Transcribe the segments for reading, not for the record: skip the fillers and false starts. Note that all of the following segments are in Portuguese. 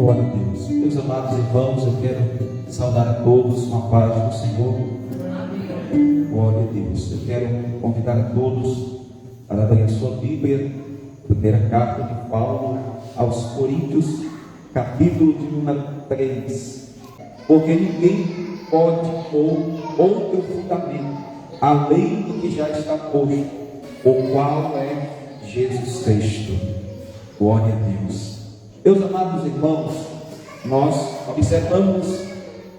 Glória a Deus. Meus amados irmãos, eu quero saudar a todos com a paz do Senhor. Glória a Deus. Eu quero convidar a todos para abrir a sua Bíblia, primeira carta de Paulo aos Coríntios, capítulo de número 3. Porque ninguém pode pôr outro fundamento além do que já está posto, o qual é Jesus Cristo. Glória a Deus. Meus amados irmãos, nós observamos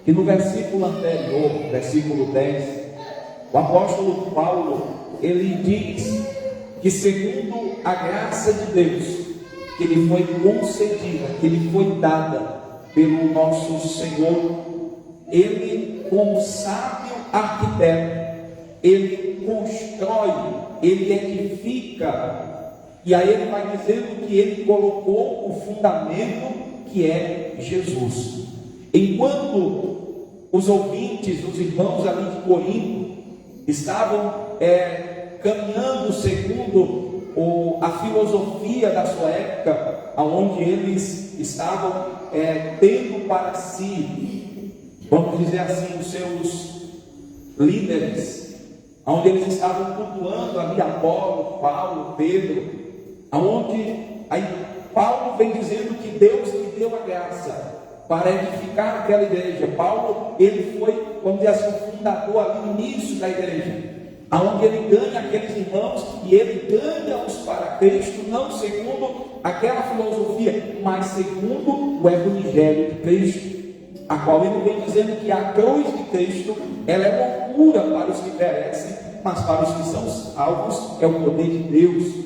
que no versículo anterior, versículo 10, o apóstolo Paulo, ele diz que segundo a graça de Deus, que lhe foi concedida, que lhe foi dada pelo nosso Senhor, ele, como sábio arquiteto, ele constrói, ele edifica. E aí ele vai dizendo que ele colocou o fundamento que é Jesus. Enquanto os ouvintes, os irmãos ali de Corinto, estavam caminhando segundo a filosofia da sua época, onde eles estavam tendo para si, vamos dizer assim, os seus líderes, onde eles estavam cultuando ali Apolo, Paulo, Pedro, aonde aí Paulo vem dizendo que Deus lhe deu a graça para edificar aquela igreja. Paulo, ele foi, vamos dizer assim, o fundador ali no início da igreja, aonde ele ganha aqueles irmãos e ele ganha-os para Cristo, não segundo aquela filosofia, mas segundo o Evangelho de Cristo, a qual ele vem dizendo que a cruz de Cristo, ela é loucura para os que perecem, mas para os que são salvos é o poder de Deus.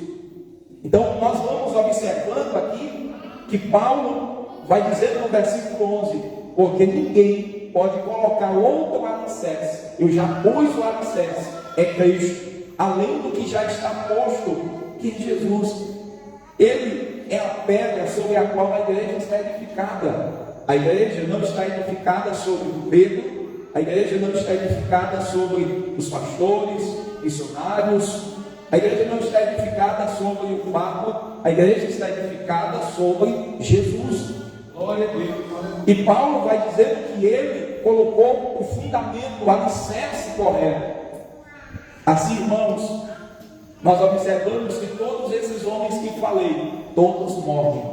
Então nós vamos observando aqui que Paulo vai dizer no versículo 11, porque ninguém pode colocar outro alicerce, eu já pus o alicerce, é Cristo, além do que já está posto, que é Jesus. Ele é a pedra sobre a qual a igreja está edificada. A igreja não está edificada sobre o Pedro, a igreja não está edificada sobre os pastores, missionários, a igreja não está edificada sobre o Papa, a igreja está edificada sobre Jesus. Glória a Deus. E Paulo vai dizer que ele colocou o fundamento, o alicerce correto. Assim, irmãos, nós observamos que todos esses homens que falei, todos morrem.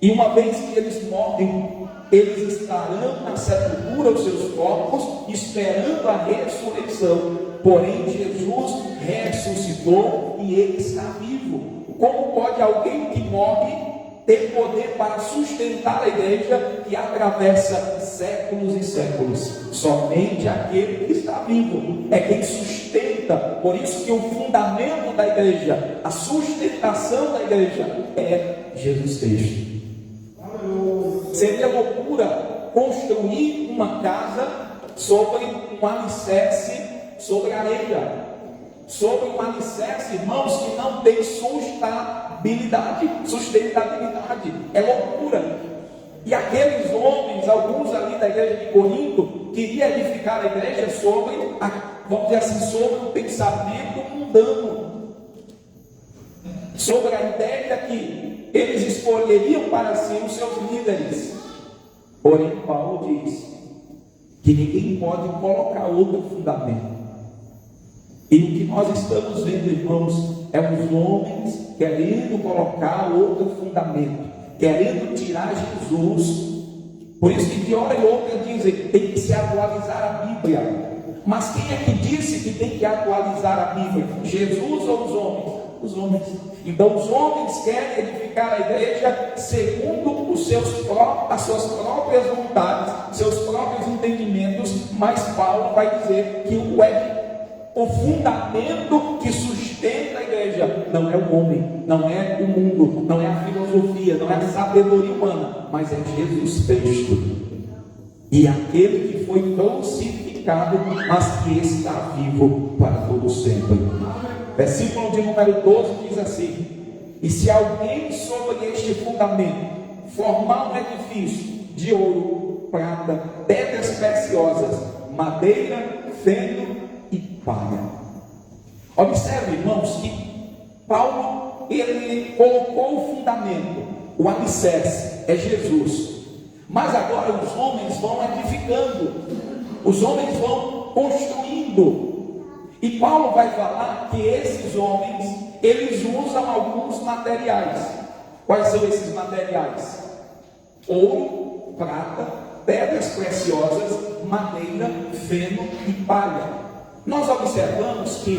E uma vez que eles morrem, eles estarão na sepultura, os seus corpos, esperando a ressurreição. Porém, Jesus ressuscitou e ele está vivo. Como pode alguém que morre ter poder para sustentar a igreja que atravessa séculos e séculos? Somente aquele que está vivo é quem sustenta. Por isso que o fundamento da igreja, a sustentação da igreja é Jesus Cristo. Seria loucura construir uma casa sobre um alicerce, sobre areia, sobre um alicerce, irmãos, que não tem sustentabilidade. É loucura. E aqueles homens, alguns ali da igreja de Corinto, queriam edificar a igreja sobre, vamos dizer assim, sobre o pensamento mundano, sobre a ideia que eles escolheriam para si os seus líderes. Porém, Paulo diz que ninguém pode colocar outro fundamento. E o que nós estamos vendo, irmãos, é os homens querendo colocar outro fundamento, querendo tirar Jesus. Por isso que de hora e outra dizem que tem que se atualizar a Bíblia. Mas quem é que disse que tem que atualizar a Bíblia? Jesus ou os homens? Os homens. Então os homens querem edificar a igreja segundo as suas próprias vontades, seus próprios entendimentos. Mas Paulo vai dizer que o fundamento que sustenta a igreja não é o homem, não é o mundo, não é a filosofia, não é a sabedoria humana, mas é Jesus Cristo. E aquele que foi crucificado, mas que está vivo para todo sempre. Versículo de número 12 diz assim: e se alguém sobre este fundamento formar um edifício de ouro, prata, pedras preciosas, madeira, feno e palha. Observe, irmãos, que Paulo, ele colocou o fundamento, o alicerce é Jesus. Mas agora os homens vão edificando, os homens vão construindo. E Paulo vai falar que esses homens, eles usam alguns materiais. Quais são esses materiais? Ouro, prata, pedras preciosas, madeira, feno e palha. Nós observamos que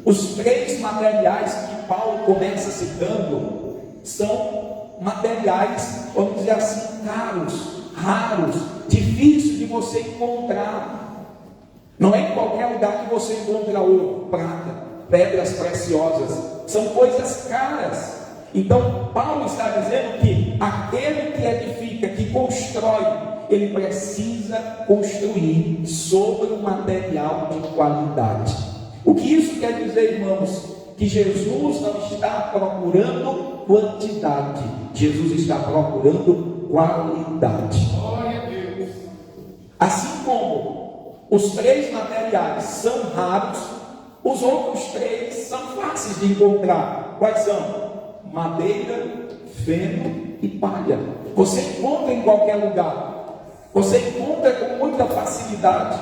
os três materiais que Paulo começa citando são materiais, vamos dizer assim, caros, raros, difíceis de você encontrar. Não é em qualquer lugar que você encontra ouro, prata, pedras preciosas. São coisas caras. Então, Paulo está dizendo que aquele que edifica, que constrói, ele precisa construir sobre um material de qualidade. O que isso quer dizer, irmãos? Que Jesus não está procurando quantidade, Jesus está procurando qualidade. Glória a Deus. Assim como os três materiais são raros, os outros três são fáceis de encontrar. Quais são? Madeira, feno e palha. Você encontra em qualquer lugar, você encontra com muita facilidade.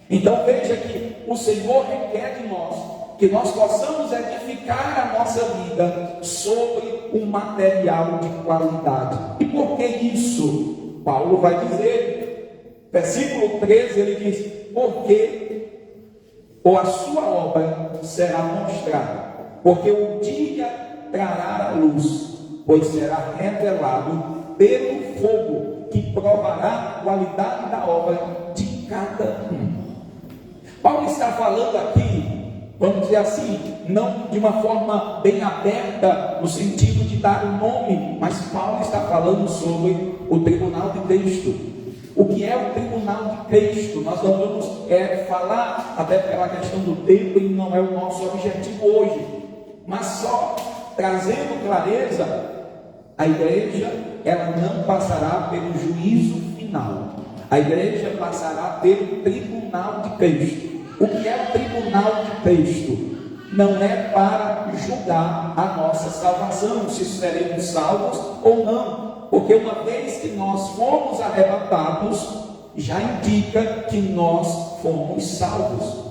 Então veja que o Senhor requer de nós que nós possamos edificar a nossa vida sobre um material de qualidade. E por que isso? Paulo vai dizer, versículo 13, ele diz: porque ou a sua obra será mostrada, porque o dia trará a luz, pois será revelado pelo fogo, que provará a qualidade da obra de cada um. Paulo está falando aqui, vamos dizer assim, não de uma forma bem aberta, no sentido de dar um nome, mas Paulo está falando sobre o tribunal de Cristo. O que é o tribunal de Cristo? Nós não vamos falar, até pela questão do tempo, e não é o nosso objetivo hoje, mas só trazendo clareza, a igreja, ela não passará pelo juízo final, a igreja passará pelo tribunal de Cristo. O que é o tribunal de Cristo? Não é para julgar a nossa salvação, se seremos salvos ou não, porque uma vez que nós fomos arrebatados, já indica que nós fomos salvos.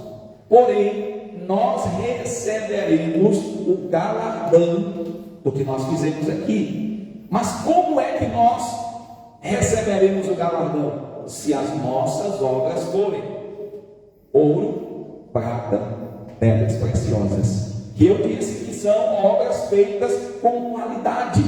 Porém, nós receberemos o galardão do que nós fizemos aqui. Mas como é que nós receberemos o galardão? Se as nossas obras forem ouro, prata, pedras preciosas, que eu disse que são obras feitas com qualidade.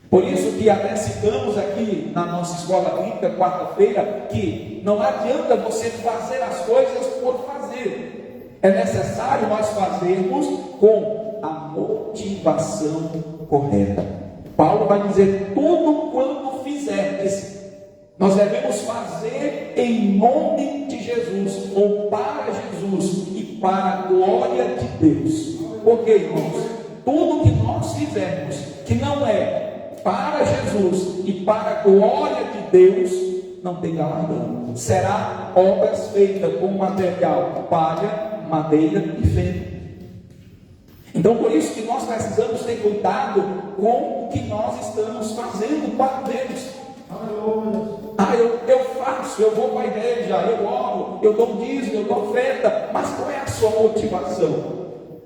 Por isso que até citamos aqui na nossa escola bíblica, quarta-feira, que não adianta você fazer as coisas por fazer. É necessário nós fazermos com a motivação correta. Paulo vai dizer: tudo quanto fizerdes, nós devemos fazer em nome de Jesus, ou para Jesus e para a glória de Deus. Porque, irmãos, tudo que nós fizermos que não é para Jesus e para a glória de Deus, não tem galardão. Será obras feitas com material palha, madeira e feno. Então, por isso que nós precisamos ter cuidado com o que nós estamos fazendo para Deus. Eu faço, eu vou para a igreja, eu oro, eu dou dízimo, eu dou oferta, mas qual é a sua motivação?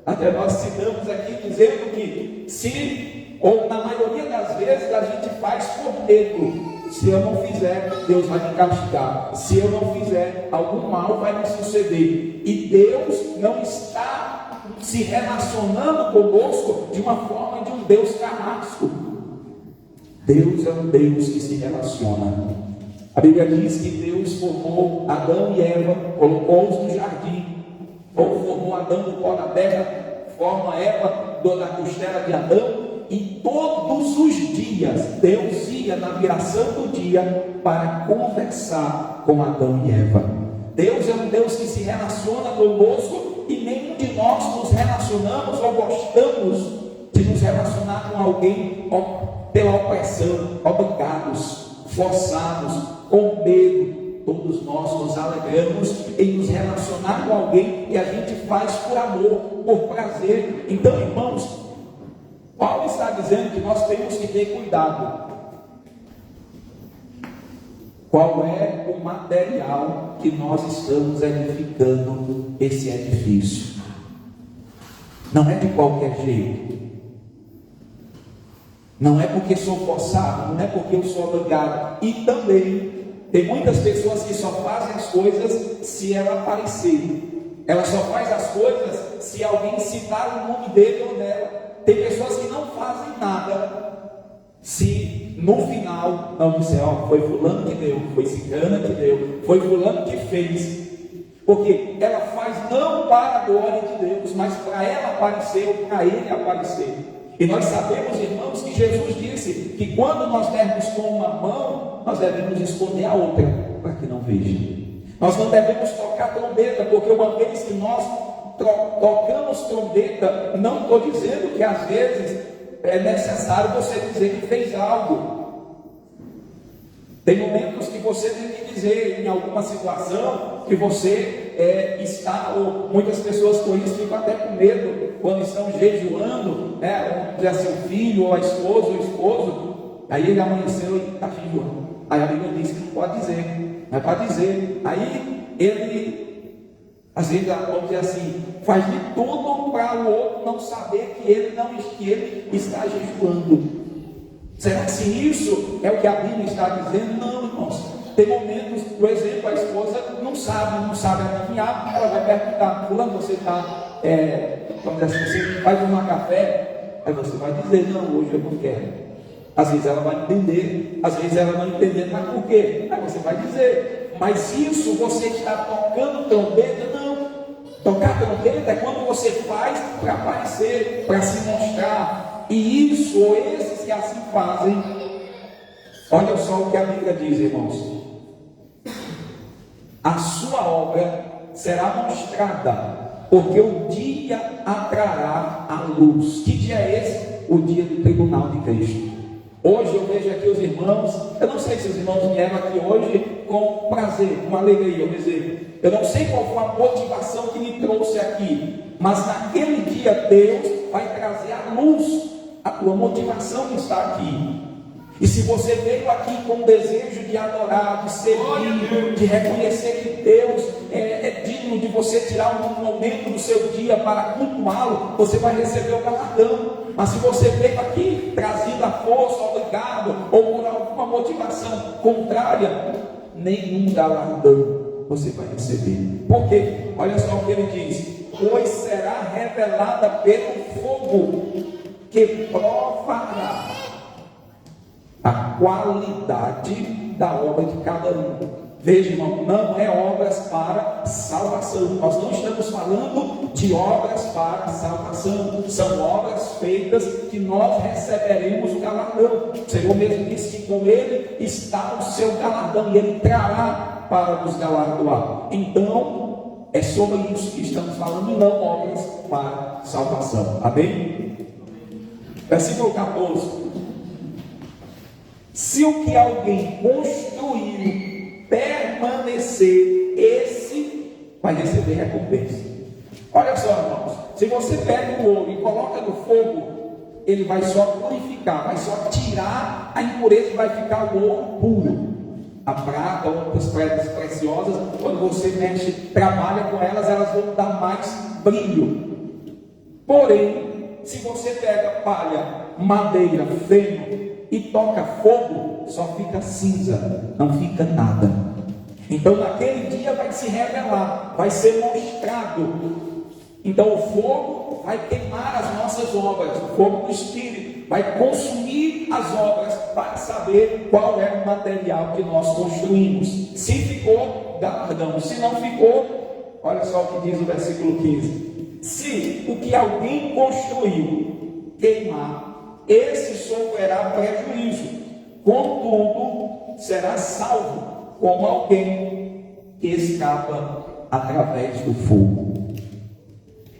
Até nós citamos aqui dizendo que se, ou na maioria das vezes, a gente faz por medo. Se eu não fizer, Deus vai me castigar. Se eu não fizer, algum mal vai me suceder. E Deus não está se relacionando conosco de uma forma de um Deus carrasco. Deus é um Deus que se relaciona. A Bíblia diz que Deus formou Adão e Eva, colocou-os no jardim, ou formou Adão do pó da terra, forma Eva da costela de Adão, e todos os dias Deus ia na viração do dia para conversar com Adão e Eva. Deus é um Deus que se relaciona conosco, e nenhum de nós nos relacionamos ou gostamos de nos relacionar com alguém pela opressão, obrigados, forçados, com medo. Todos nós nos alegramos em nos relacionar com alguém e a gente faz por amor, por prazer. Então, irmãos, Paulo está dizendo que nós temos que ter cuidado. qual é o material que nós estamos edificando esse edifício. Não é de qualquer jeito. Não é porque sou forçado, não é porque eu sou obrigado. E também tem muitas pessoas que só fazem as coisas se ela aparecer. Ela só faz as coisas se alguém citar o nome dele ou dela. Tem pessoas que não fazem nada se no final não disser, ó, foi fulano que deu, foi ciclana que deu, foi fulano que fez. Porque ela faz não para a glória de Deus, mas para ela aparecer ou para ele aparecer. E nós sabemos, irmãos, que Jesus disse que quando nós dermos com uma mão, nós devemos esconder a outra, para que não veja. Nós não devemos tocar trombeta, porque uma vez que nós tocamos trombeta, não estou dizendo que às vezes é necessário você dizer que fez algo. Tem momentos que você tem que dizer, em alguma situação, que você está, ou muitas pessoas com isso ficam até com medo, quando estão jejuando, né? Vamos dizer assim, o filho, ou a esposa, ou o esposo, aí ele amanheceu e está jejuando. Aí a Bíblia diz que não pode dizer, não é para dizer. Aí ele, às vezes, vamos dizer assim, faz de tudo para o outro não saber que ele está jejuando. Será que se isso é o que a Bíblia está dizendo? Não, irmãos. Tem momentos, por exemplo, a esposa não sabe adivinhar, ela vai perguntar, fulano, você está, vamos dizer assim, você vai tomar café? Aí você vai dizer, não, hoje eu não quero. Às vezes ela vai entender, às vezes ela não entender, mas por quê? Aí você vai dizer, mas isso você está tocando trombeta? Não. Tocar trombeta é quando você faz para aparecer, para se mostrar. E isso, ou esses que assim fazem, olha só o que a Bíblia diz, irmãos. A sua obra será mostrada, porque o dia atrará a luz. Que dia é esse? O dia do tribunal de Cristo. Hoje eu vejo aqui os irmãos, eu não sei se os irmãos vieram aqui hoje com prazer, com alegria, por exemplo. Eu não sei qual foi a motivação que me trouxe aqui, mas naquele dia Deus vai trazer a luz, a tua motivação que está aqui. E se você veio aqui com o desejo de adorar, de servir, de reconhecer que Deus é digno de você tirar um momento do seu dia para cultuá-lo, você vai receber o galardão. Mas se você veio aqui trazido a força, obrigado, ou por alguma motivação contrária, nenhum galardão você vai receber. Por quê? Olha só o que ele diz: pois será revelada pelo fogo, que provará a qualidade da obra de cada um. Veja, irmão, não é obras para salvação. Nós não estamos falando de obras para salvação. São obras feitas que nós receberemos o galardão. O Senhor mesmo disse que com Ele está o seu galardão, e Ele trará para nos galardoar. Então, é sobre isso que estamos falando, e não obras para salvação. Amém? Versículo 14. Se o que alguém construiu permanecer, esse vai receber recompensa. Olha só, irmãos, se você pega o ouro e coloca no fogo, ele vai só purificar, vai só tirar a impureza e vai ficar o ouro puro. A prata, outras pedras preciosas, quando você mexe, trabalha com elas, elas vão dar mais brilho. Porém, se você pega palha, madeira, feno e toca fogo, só fica cinza, não fica nada. Então naquele dia vai se revelar, vai ser mostrado. Então o fogo vai queimar as nossas obras, o fogo do Espírito vai consumir as obras para saber qual é o material que nós construímos. Se ficou, galardão. Se não ficou, olha só o que diz o versículo 15: se o que alguém construiu queimar, esse sofrerá prejuízo, contudo será salvo como alguém que escapa através do fogo.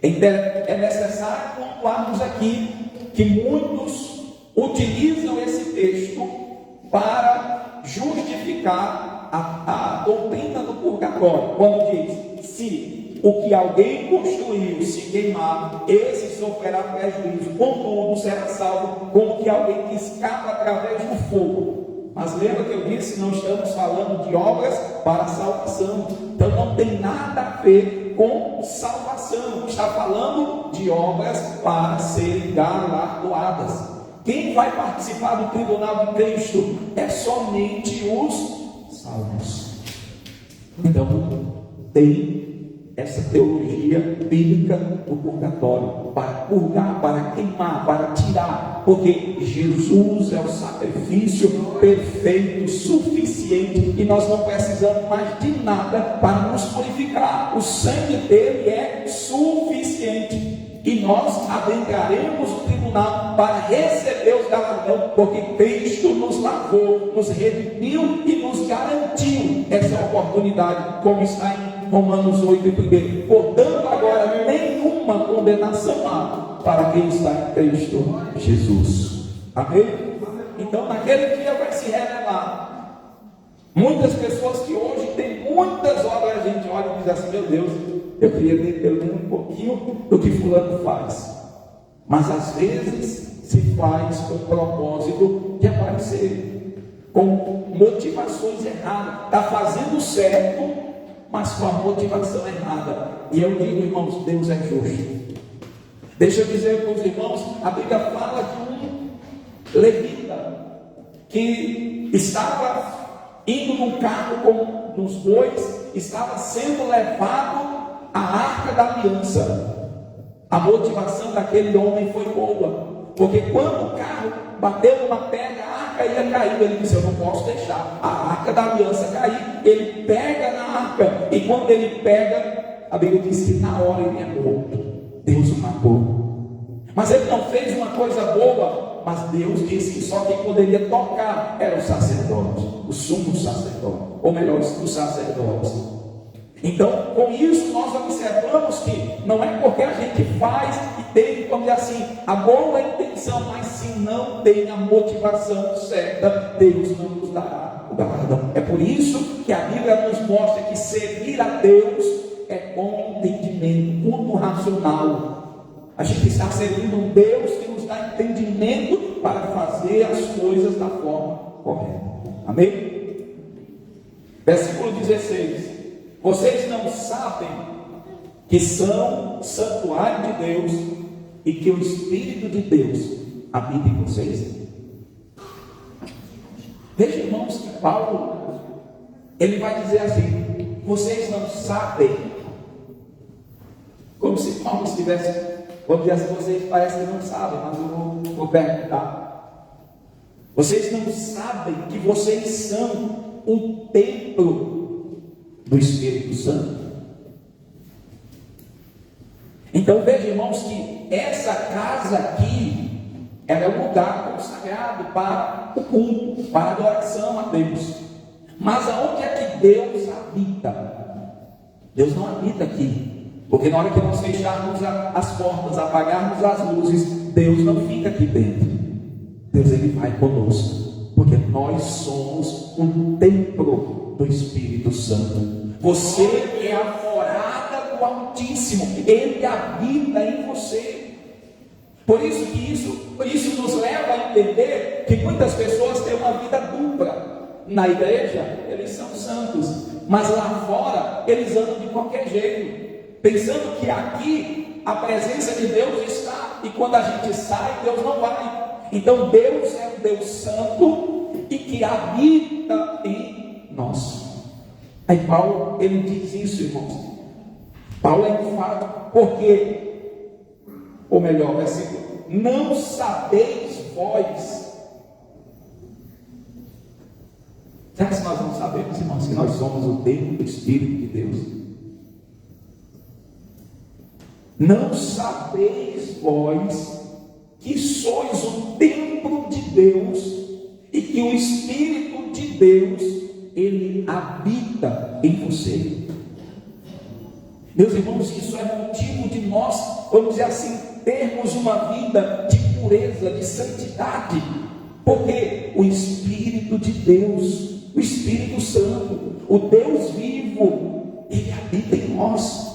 É necessário pontuarmos aqui que muitos utilizam esse texto para justificar a doutrina do purgatório, quando diz: se o que alguém construiu se queimar, esse sofrerá prejuízo, contudo será salvo como que alguém que escapa através do fogo. Mas lembra que eu disse, não estamos falando de obras para salvação. Então não tem nada a ver com salvação. Está falando de obras para serem galardoadas. Quem vai participar do tribunal de Cristo é somente os salvos. Então tem essa teologia bíblica do purgatório, para purgar, para queimar, para tirar, porque Jesus é o sacrifício perfeito, suficiente, e nós não precisamos mais de nada para nos purificar. O sangue dele é suficiente, e nós adentraremos o tribunal para receber os galardões, porque Cristo nos lavou, nos redimiu e nos garantiu essa oportunidade, como está em Romanos 8, 1. Portanto, agora nenhuma condenação há para quem está em Cristo Jesus. Amém? Então, naquele dia vai se revelar. Muitas pessoas que hoje têm muitas obras, a gente olha e diz assim: meu Deus, eu queria ter pelo menos um pouquinho do que fulano faz. Mas às vezes se faz com o propósito de aparecer, com motivações erradas. Está fazendo certo, mas com a motivação errada. E eu digo, irmãos, Deus é justo. Deixa eu dizer para os irmãos, a Bíblia fala de um levita que estava indo num carro com uns bois, estava sendo levado à arca da aliança. A motivação daquele homem foi boa, porque quando o carro bateu numa pedra, a arca ia cair. Ele disse: eu não posso deixar a arca da aliança cair. Ele pega na arca, e quando ele pega, a Bíblia diz que na hora ele é morto. Deus o matou. Mas ele não fez uma coisa boa, mas Deus disse que só quem poderia tocar era o sacerdote, o sumo sacerdote, ou melhor, os sacerdotes. Então, com isso nós observamos que não é porque a gente faz e tem, vamos dizer assim, a boa intenção, mas se não tem a motivação certa, Deus não nos dará o galardão. É por isso que a Bíblia nos mostra que servir a Deus é com entendimento, culto racional. A gente está servindo um Deus que nos dá entendimento para fazer as coisas da forma correta. Amém? Versículo 16. Vocês não sabem que são santuário de Deus e que o Espírito de Deus habita em vocês? Veja, irmãos, que Paulo, ele vai dizer assim: vocês não sabem, como se Paulo estivesse, vamos dizer assim, vocês parecem que não sabem, mas eu vou perguntar. Vocês não sabem que vocês são um templo do Espírito Santo? Então veja, irmãos, que essa casa aqui, ela é um lugar consagrado para o culto, para a adoração a Deus. Mas aonde é que Deus habita? Deus não habita aqui, porque na hora que nós fecharmos as portas, apagarmos as luzes, Deus não fica aqui dentro. Deus, ele vai conosco, porque nós somos um templo do Espírito Santo. Você é a morada do Altíssimo, ele habita em você. Por isso nos leva a entender que muitas pessoas têm uma vida dupla. Na igreja eles são santos, mas lá fora eles andam de qualquer jeito, pensando que aqui a presença de Deus está, e quando a gente sai, Deus não vai. Então Deus é um Deus santo e que habita em nós. Aí Paulo, ele diz isso, irmãos. Paulo é enfático, porque, ou melhor, versículo: não sabeis vós. Será que nós não sabemos, irmãos, que nós somos o templo do Espírito de Deus? Não sabeis vós que sois o templo de Deus e que o Espírito de Deus, ele habita em você? Meus irmãos, isso é motivo de nós, vamos dizer assim, termos uma vida de pureza, de santidade, porque o Espírito de Deus, o Espírito Santo, o Deus vivo, ele habita em nós.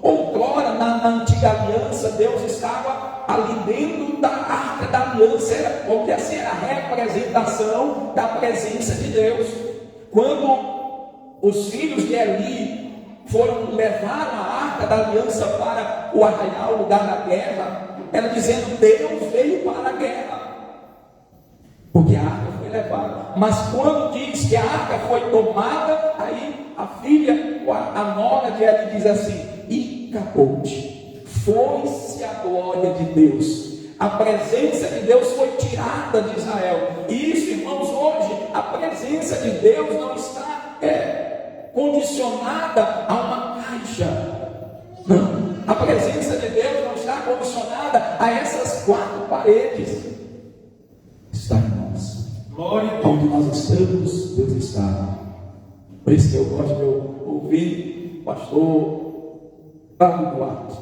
Outrora, na antiga aliança, Deus estava ali dentro da arca da aliança, porque assim era a representação da presença de Deus. Quando os filhos de Eli levaram a arca da aliança para o arraial, o lugar da guerra, era dizendo: Deus veio para a guerra, porque a arca foi levada. Mas quando diz que a arca foi tomada, aí a filha, a nora de Eli diz assim: e acabou-te, foi-se a glória de Deus, a presença de Deus foi tirada de Israel. E isso, irmãos, hoje a presença de Deus não está condicionada a uma caixa. Não, a presença de Deus não está condicionada a essas quatro paredes. Está em nós. Onde nós estamos, Deus está. Por isso que eu gosto de ouvir o pastor Paulo Duarte.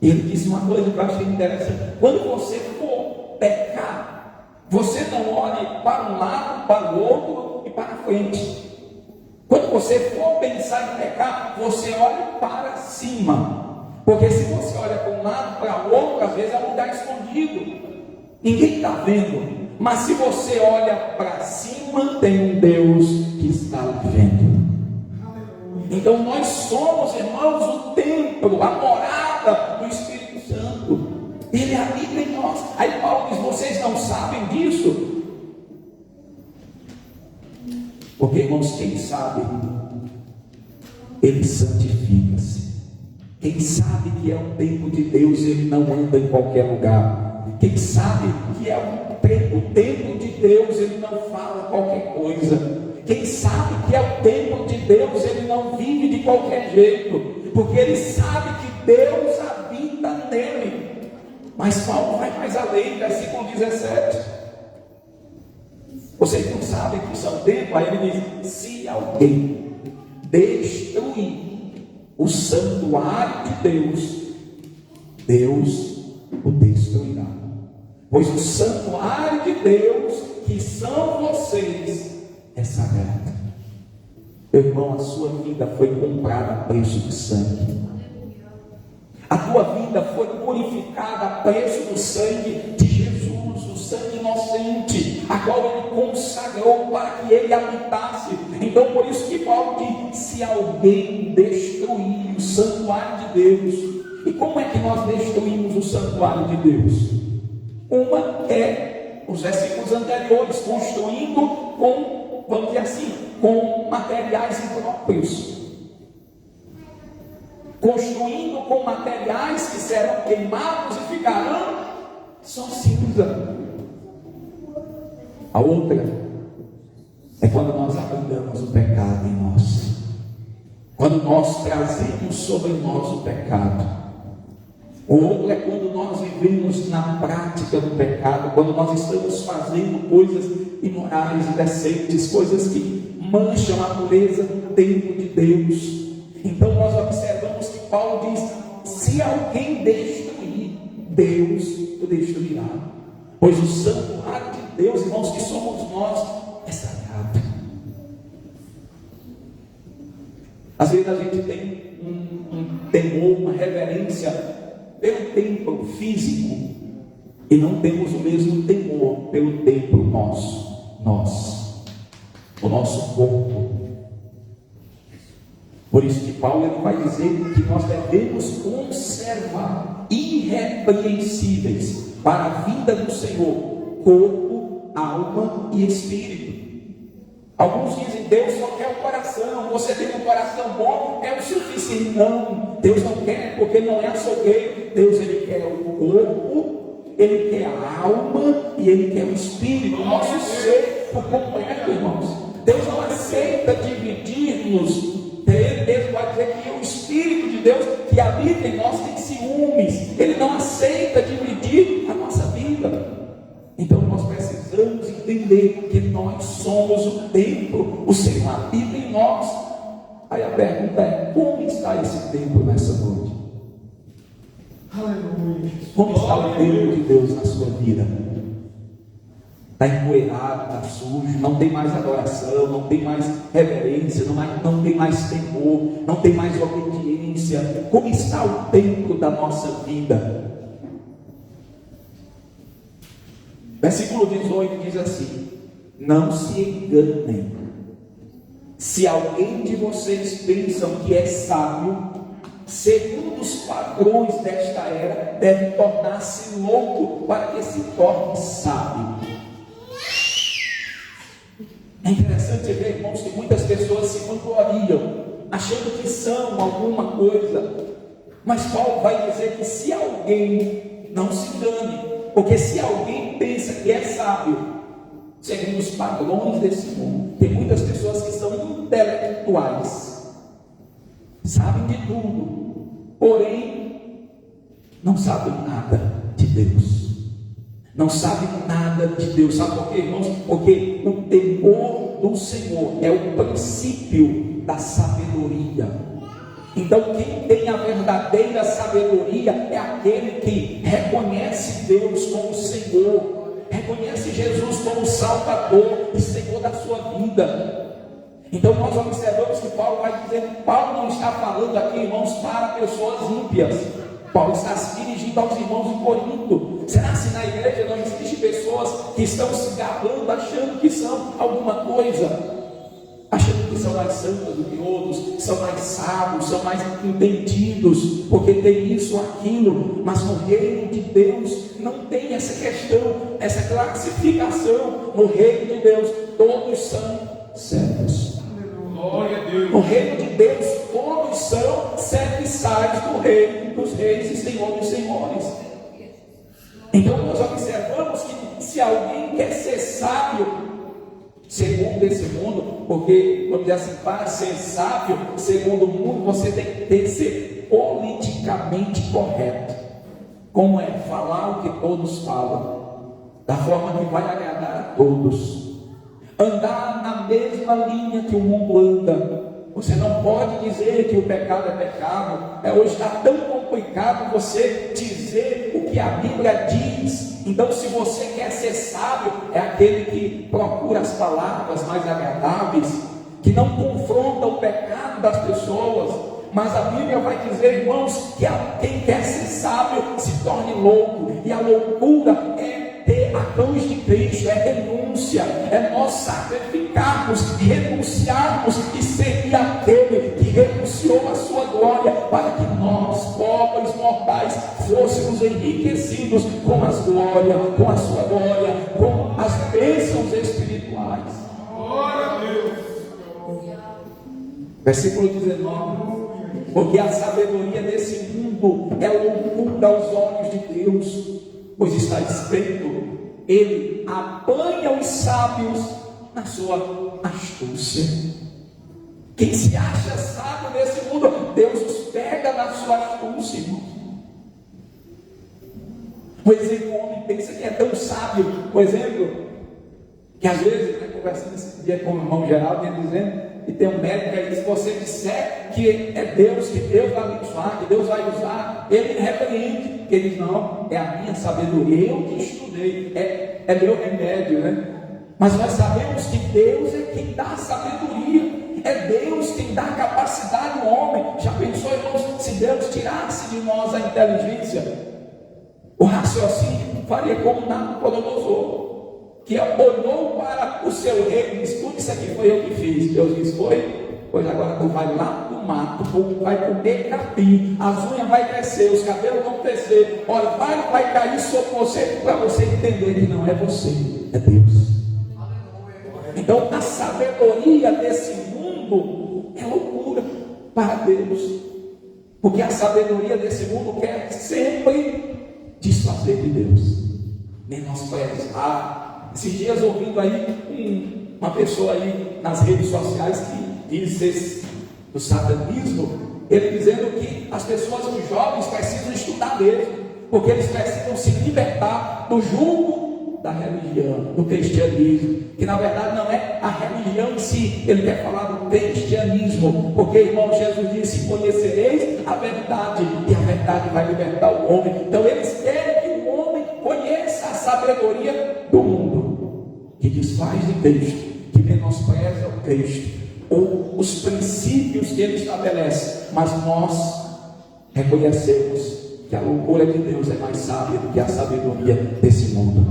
Ele disse uma coisa que eu achei interessante: quando você for pecar, você não olhe para um lado, para o outro e para frente. Quando você for pensar em pecar, você olhe para cima, porque se você olha para um lado, para o outro, às vezes é um lugar escondido, ninguém está vendo. Mas se você olha para cima, tem um Deus que está vendo. Então nós somos, irmãos, o templo, a morada do Espírito Santo. Ele habita em nós. Aí Paulo diz: vocês não sabem disso? Porque, irmãos, quem sabe, ele santifica-se. Quem sabe que é o tempo de Deus, ele não anda em qualquer lugar. Quem sabe que é o tempo de Deus, ele não fala qualquer coisa. Quem sabe que é o tempo de Deus, ele não vive de qualquer jeito, porque ele sabe que Deus habita nele. Mas Paulo vai mais além, versículo 17. Vocês não sabem que isso é o tempo? Aí ele diz: se alguém destruir o santuário de Deus, Deus o destruirá. Pois o santuário de Deus, que são vocês, é sagrado. Meu irmão, a sua vida foi comprada a preço de sangue. A tua vida foi purificada a preço do sangue de Jesus, o sangue inocente, a qual ele consagrou para que ele habitasse. Então, por isso que Paulo diz: se alguém destruir o santuário de Deus. E como é que nós destruímos o santuário de Deus? Uma é os versículos anteriores, construindo com, vamos dizer assim, com materiais impróprios. Construindo com materiais que serão queimados e ficarão só cinza. A outra é quando nós abandonamos o pecado em nós. Quando nós trazemos sobre nós o pecado. O outro é quando nós vivemos na prática do pecado, quando nós estamos fazendo coisas imorais, indecentes, coisas que mancham a pureza do templo de Deus. Então nós observamos que Paulo diz: se alguém destruir, Deus o destruirá. Pois o santuário de Deus, irmãos, que somos nós, é sagrado. Às vezes a gente tem um temor, uma reverência pelo templo físico, e não temos o mesmo temor pelo templo nosso, o nosso corpo. Por isso que Paulo ele vai dizer que nós devemos conservar irrepreensíveis para a vinda do Senhor corpo, alma e espírito. Alguns dizem: Deus só quer o coração, você tem um coração bom, é o suficiente. Não, Deus não quer, porque não é açougueiro. Deus ele quer o corpo, ele quer a alma e ele quer o espírito, o nosso ser por completo, irmãos. Deus não aceita dividir-nos. Deus vai dizer que o Espírito de Deus que habita em nós tem ciúmes. Ele não aceita dividir a nossa vida. Então nós precisamos entender que nós somos o templo, o Senhor habita em nós. Aí a pergunta é: como está esse templo nessa noite? Aleluia. Como está o templo de Deus na sua vida? está empoeirado, está sujo, não tem mais adoração, não tem mais reverência, não tem mais temor, não tem mais obediência. Como está o templo da nossa vida? Versículo 18 diz assim: não se enganem, se alguém de vocês pensa que é sábio, segundo os padrões desta era, deve tornar-se louco para que se torne sábio. É interessante ver, irmãos, que muitas pessoas se vangloriam, achando que são alguma coisa. Mas Paulo vai dizer que se alguém, não se engane, porque se alguém pensa que é sábio, segundo os padrões desse mundo, tem muitas pessoas que são intelectuais, sabem de tudo, porém não sabem nada de Deus. Não sabem nada de Deus. Sabe por quê, irmãos? Porque o temor do Senhor é o princípio da sabedoria. Então quem tem a verdadeira sabedoria é aquele que reconhece Deus como Senhor, reconhece Jesus como Salvador e Senhor da sua vida. Então nós observamos que Paulo vai dizer, Paulo não está falando aqui, irmãos, para pessoas ímpias. Paulo está se dirigindo aos irmãos de Corinto. Será que na igreja não existem pessoas que estão se gabando, achando que são alguma coisa? Achando que são mais santos do que outros, são mais sábios, são mais entendidos, porque tem isso ou aquilo. Mas no reino de Deus não tem essa questão, essa classificação. No reino de Deus todos são servos. No reino de Deus todos são serviçais do rei dos reis e senhor dos senhores. Então nós observamos que se alguém quer ser sábio segundo esse mundo, porque vamos dizer assim, para ser sábio segundo o mundo, você tem que ser politicamente correto. Como é? Falar o que todos falam, da forma que vai agradar a todos, andar na mesma linha que o mundo anda. Você não pode dizer que o pecado é pecado. Hoje está tão complicado você dizer o que a Bíblia diz. Então, se você quer ser sábio, é aquele que procura as palavras mais agradáveis, que não confronta o pecado das pessoas. Mas a Bíblia vai dizer, irmãos, que quem quer ser sábio se torne louco. E a loucura é ter a cruz de Cristo, é renúncia, é nós sacrificarmos, renunciarmos e seguir aquele que renunciou a sua glória, para que nós, pobres mortais, fôssemos enriquecidos com as glórias, com a sua glória, com as bênçãos espirituais. Glória a Deus. Versículo 19: porque a sabedoria desse mundo é loucura aos olhos de Deus, pois está escrito, ele apanha os sábios na sua astúcia. Quem se acha sábio nesse mundo, Deus os pega na sua astúcia, irmão. Por exemplo, o homem pensa que é tão sábio, por exemplo, que às vezes, conversando esse dia com o irmão Geraldo, ele dizendo que tem um médico aí, se você disser que é Deus, que Deus vai abençoar, que Deus vai usar, ele repreende. Ele diz, não, é a minha sabedoria, eu que estudei, é meu remédio, né? Mas nós sabemos que Deus é quem dá a sabedoria, é Deus quem dá a capacidade ao homem. Já pensou, irmãos, se Deus tirasse de nós a inteligência, o raciocínio faria como Nabucodonosor, que olhou para o seu rei e disse, tudo isso aqui foi eu que fiz. Deus disse, foi? Pois agora tu vai lá no mato, tu vai comer capim, as unhas vai crescer, os cabelos vão crescer, olha, vai cair sobre você, para você entender que não é você, é Deus. Então a sabedoria desse mundo é loucura para Deus, porque a sabedoria desse mundo quer sempre desfazer de Deus, menosprezar. Esses dias ouvindo aí uma pessoa aí nas redes sociais que diz do satanismo, ele dizendo que as pessoas, os jovens, precisam estudar mesmo, porque eles precisam se libertar do jugo da religião, do cristianismo, que na verdade não é a religião em si, ele quer falar do cristianismo, porque, irmão, Jesus disse, conhecereis a verdade, e a verdade vai libertar o homem. Então eles querem que o homem conheça a sabedoria do mundo. que desfaz de Cristo, que menospreza o Cristo, ou os princípios que ele estabelece, mas nós reconhecemos que a loucura de Deus é mais sábia do que a sabedoria desse mundo.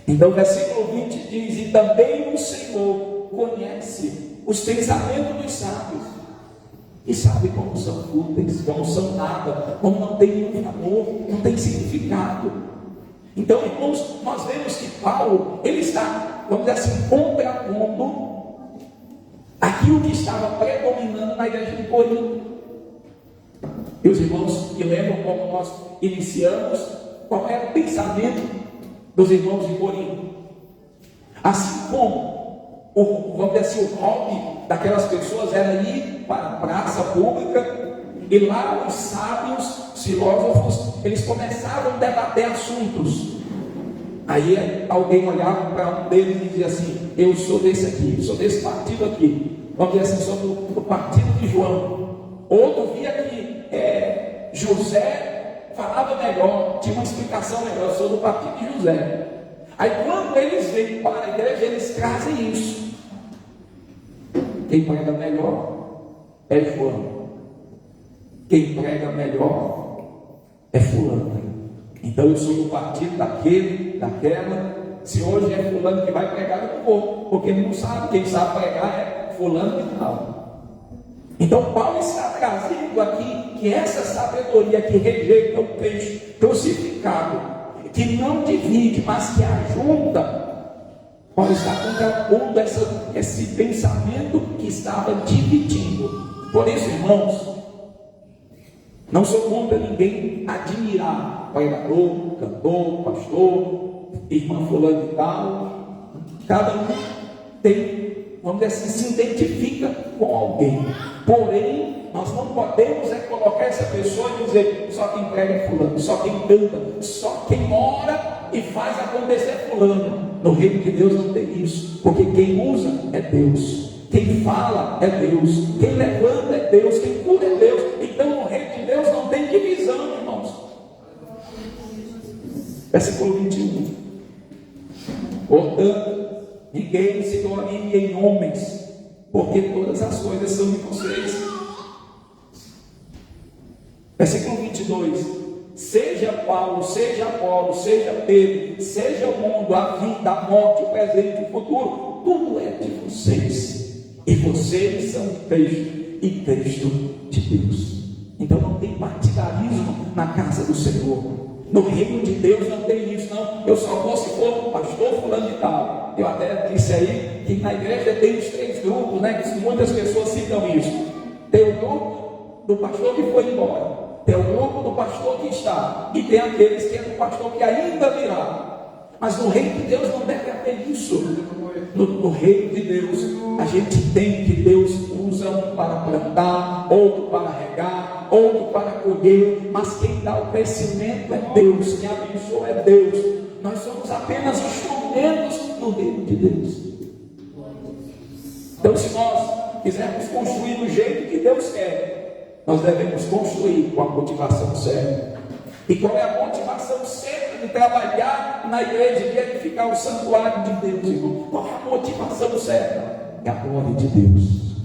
Então, versículo 20 diz: e também o Senhor conhece os pensamentos dos sábios, e sabe como são fúteis, como são nada, como não tem nenhum amor, não tem significado. Então, irmãos, nós vemos que Paulo, ele está, vamos dizer assim, contrapondo aquilo que estava predominando na igreja de Corinto. E os irmãos que lembram como nós iniciamos, qual era o pensamento dos irmãos de Corinto? Assim como, vamos dizer assim, o hobby daquelas pessoas era ir para a praça pública, e lá os sábios, os filósofos, eles começavam a debater assuntos. Aí alguém olhava para um deles e dizia assim: eu sou desse aqui, sou desse partido aqui, vamos dizer assim, sou do partido de João. Outro via que José falava melhor, tinha uma explicação melhor, eu sou do partido de José. Aí quando eles vêm para a igreja, eles trazem isso. Quem prega melhor é João, quem prega melhor é fulano. Então eu sou do partido daquele, daquela. Se hoje é fulano que vai pregar, eu não vou, porque ele não sabe. Quem sabe pregar é fulano e tal. Então Paulo está trazendo aqui que essa sabedoria que rejeita o Cristo crucificado, que não divide, mas que ajunta, Paulo está contrapondo esse pensamento que estava dividindo. Por isso, irmãos, não sou contra ninguém admirar pregador, cantor, pastor, irmã fulano e tal. Cada um tem, vamos dizer assim, se identifica com alguém. Porém, nós não podemos colocar essa pessoa e dizer: só quem prega é fulano, só quem canta, só quem ora e faz acontecer fulano. No reino de Deus não tem isso, porque quem usa é Deus, quem fala é Deus, quem levanta é Deus, quem cura é Deus. Então no reino de Deus não tem divisão, irmãos. Versículo 21. Portanto, ninguém se glorie em homens, porque todas as coisas são de vocês. Versículo 22. Seja Paulo, seja Apolo, seja Pedro, seja o mundo, a vida, a morte, o presente, o futuro, tudo é de vocês, e vocês são de Cristo, e Cristo de Deus. Então não tem partidarismo na casa do Senhor. No reino de Deus não tem isso, não. Eu só vou se for o pastor fulano de tal. Eu até disse aí que na igreja tem os 3 grupos, né? Que muitas pessoas citam isso. Tem o grupo do pastor que foi embora, tem o grupo do pastor que está, e tem aqueles que é do pastor que ainda virá. Mas no reino de Deus não deve haver isso. No reino de Deus, a gente tem que Deus usa um para plantar, outro para regar, outro para colher, mas quem dá o crescimento é Deus, quem abençoa é Deus. Nós somos apenas instrumentos no reino de Deus. Então, se nós quisermos construir do jeito que Deus quer, nós devemos construir com a motivação certa. E qual é a motivação certa de trabalhar na igreja, de edificar o santuário de Deus, irmão? Qual é a motivação certa? É a glória de Deus.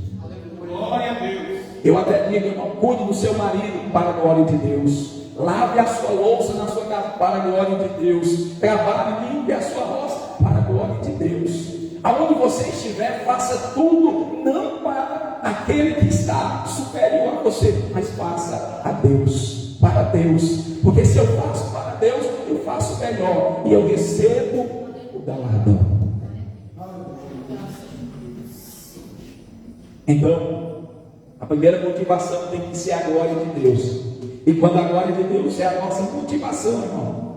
Glória a Deus. Eu até digo, irmão, cuide do seu marido para a glória de Deus. Lave a sua louça na sua casa para a glória de Deus. Trabalhe, limpe a sua roça para a glória de Deus. Aonde você estiver, faça tudo, não para aquele que está superior a você, mas faça a Deus, para Deus. Porque se eu faço para Deus, eu faço melhor, e eu recebo o galardão. Então, a primeira motivação tem que ser a glória de Deus. E quando a glória de Deus é a nossa motivação, irmão,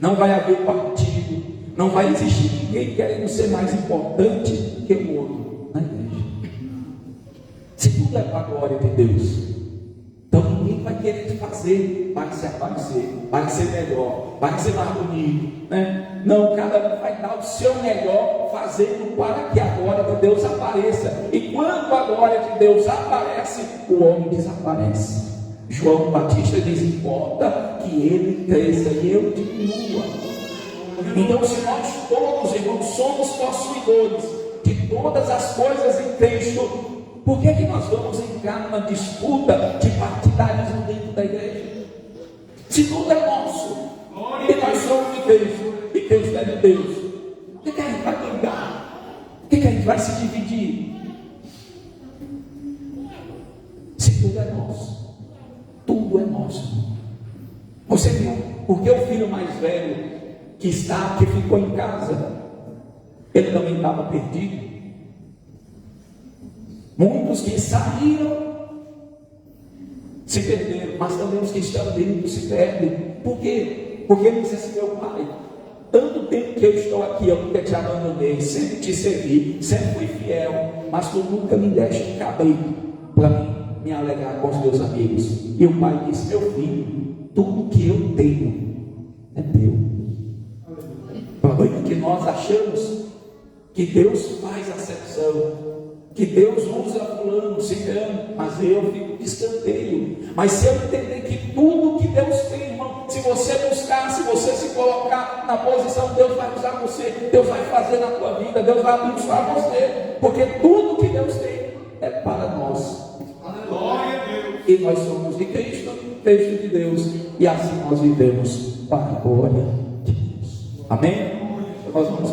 não vai haver partido, não vai existir ninguém querendo ser mais importante que o outro na igreja. Se tudo é para a glória de Deus, então ninguém vai querer te fazer para se aparecer, para ser melhor, para ser mais bonito, né? Não, cada um vai dar o seu melhor, fazendo para que a glória de Deus apareça. E quando a glória de Deus aparece, o homem desaparece. João Batista diz: importa que ele cresça e eu diminua. Então, se nós todos, irmãos, somos possuidores de todas as coisas em Cristo, por que nós vamos entrar numa disputa de partidarismo dentro da igreja? Se tudo é nosso, e nós somos de Cristo, e Cristo é de Deus, por que a gente vai brigar? Por que a gente vai se dividir? Se tudo é nosso, tudo é nosso. Você viu? Porque o filho mais velho que ficou em casa, ele também estava perdido. Muitos que saíram se perderam, mas também os que estão dentro se perdem. Por quê? Porque ele disse assim: meu pai, tanto tempo que eu estou aqui, eu nunca te abandonei, sempre te servi, sempre fui fiel, mas tu nunca me deste um cabrito para me alegrar com os meus amigos. E o pai disse: meu filho, tudo que eu tenho é teu. O problema é que nós achamos que Deus faz acepção, que Deus usa fulano, ciclano, mas eu fico de escanteio. Mas se eu entender que tudo que Deus tem, irmão, se você buscar, se você se colocar na posição, Deus vai usar você, Deus vai fazer na tua vida, Deus vai abençoar você, porque tudo que Deus tem é para nós. E nós somos de Cristo, Cristo de Deus, e assim nós vivemos para a glória de Deus. Amém? Nós vamos